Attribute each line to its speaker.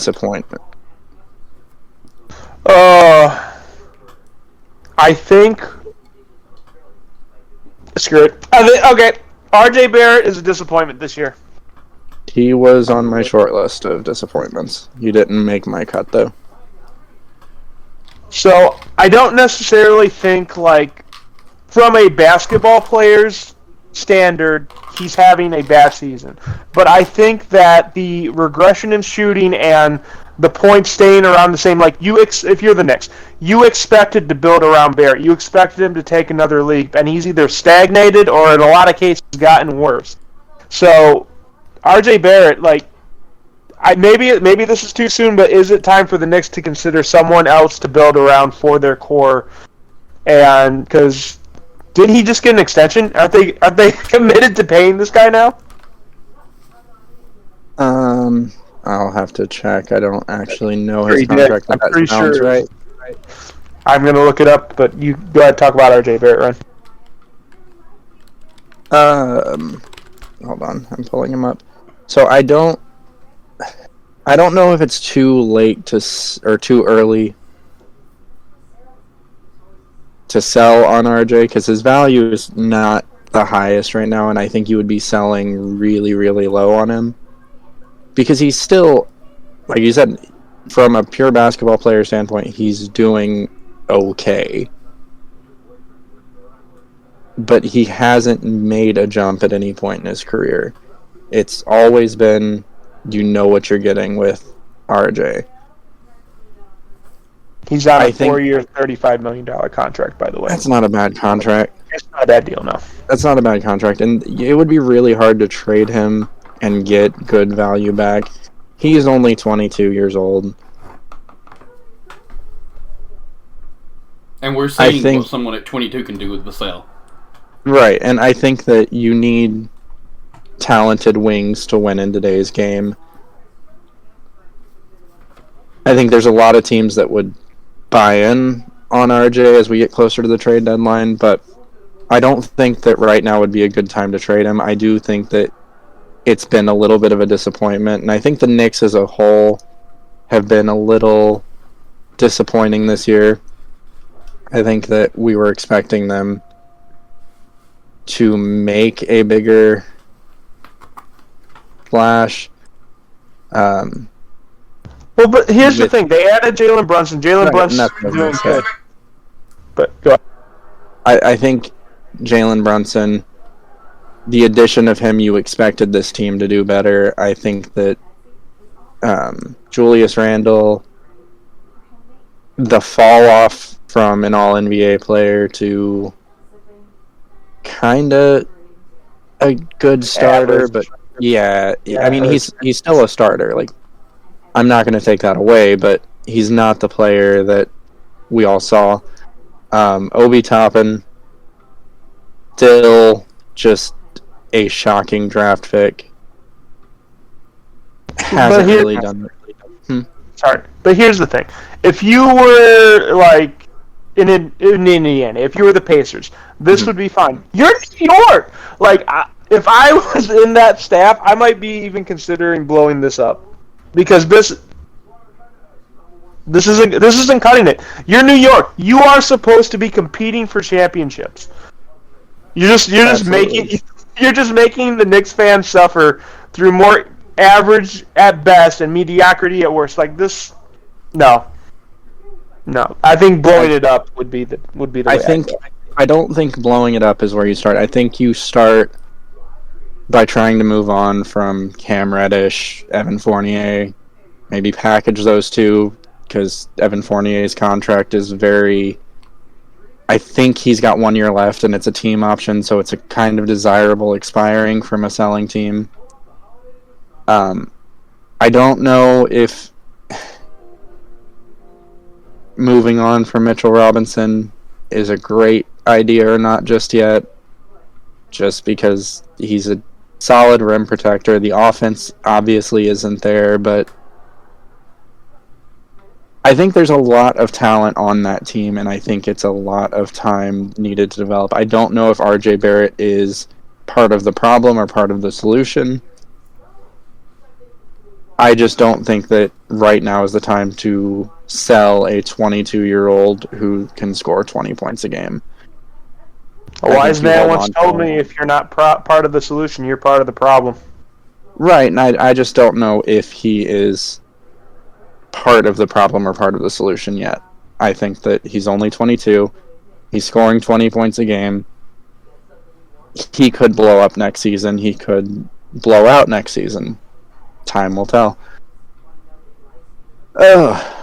Speaker 1: disappointment?
Speaker 2: I think. Screw it. Okay, RJ Barrett is a disappointment this year.
Speaker 1: He was on my short list of disappointments. He didn't make my cut, though.
Speaker 2: So, I don't necessarily think, like, from a basketball player's standard, he's having a bad season. But I think that the regression in shooting and the points staying around the same, like, if you're the Knicks, you expected to build around Barrett. You expected him to take another leap, and he's either stagnated or, in a lot of cases, gotten worse. So, RJ Barrett, like, maybe this is too soon, but is it time for the Knicks to consider someone else to build around for their core? And because didn't he just get an extension? Are they committed to paying this guy now?
Speaker 1: I'll have to check. I don't actually know his contract.
Speaker 2: I'm pretty
Speaker 1: sure. Right.
Speaker 2: I'm gonna look it up, but you go ahead and talk about RJ Barrett,
Speaker 1: Ryan. Hold on, I'm pulling him up. So I don't know if it's too late or too early to sell on RJ, because his value is not the highest right now, and I think you would be selling really, really low on him. Because he's still, like you said, from a pure basketball player standpoint, he's doing okay. But he hasn't made a jump at any point in his career. It's always been, you know what you're getting with RJ.
Speaker 2: He's on a 4-year, $35 million contract, by the way.
Speaker 1: That's not a bad contract.
Speaker 2: It's not a bad deal, no.
Speaker 1: That's not a bad contract, and it would be really hard to trade him and get good value back. He's only 22 years old.
Speaker 3: And we're seeing what someone at 22 can do with Vassell.
Speaker 1: Right, and I think that you need talented wings to win in today's game. I think there's a lot of teams that would buy in on RJ as we get closer to the trade deadline, but I don't think that right now would be a good time to trade him. I do think that it's been a little bit of a disappointment, and I think the Knicks as a whole have been a little disappointing this year. I think that we were expecting them to make a bigger splash.
Speaker 2: Well, but here's the thing. They added Jalen Brunson. Brunson's doing good. But go ahead.
Speaker 1: I think Jalen Brunson, the addition of him, you expected this team to do better. I think that Julius Randle, the fall off from an all-NBA player to kind of a good starter, but yeah, I mean, he's still a starter. Like, I'm not going to take that away, but he's not the player that we all saw. Obi Toppin, still just a shocking draft pick. Hasn't really done it.
Speaker 2: Sorry, but here's the thing. If you were, like, in Indiana, if you were the Pacers, this would be fine. You're New York! Like, if I was in that staff, I might be even considering blowing this up. Because this isn't cutting it. You're New York. You are supposed to be competing for championships. You're just making the Knicks fans suffer through more average at best and mediocrity at worst. Like this, no. I think blowing it up would be the way.
Speaker 1: I don't think blowing it up is where you start. I think you start by trying to move on from Cam Reddish, Evan Fournier, maybe package those two, because Evan Fournier's contract is very... I think he's got 1 year left, and it's a team option, so it's a kind of desirable expiring from a selling team. I don't know if moving on from Mitchell Robinson is a great idea or not just yet, just because he's a solid rim protector. The offense obviously isn't there, but I think there's a lot of talent on that team, and I think it's a lot of time needed to develop. I don't know if RJ Barrett is part of the problem or part of the solution. I just don't think that right now is the time to sell a 22-year-old who can score 20 points a game.
Speaker 2: A wise man once told me, if you're not part of the solution, you're part of the problem.
Speaker 1: Right, and I just don't know if he is part of the problem or part of the solution yet. I think that he's only 22. He's scoring 20 points a game. He could blow up next season. He could blow out next season. Time will tell. Ugh.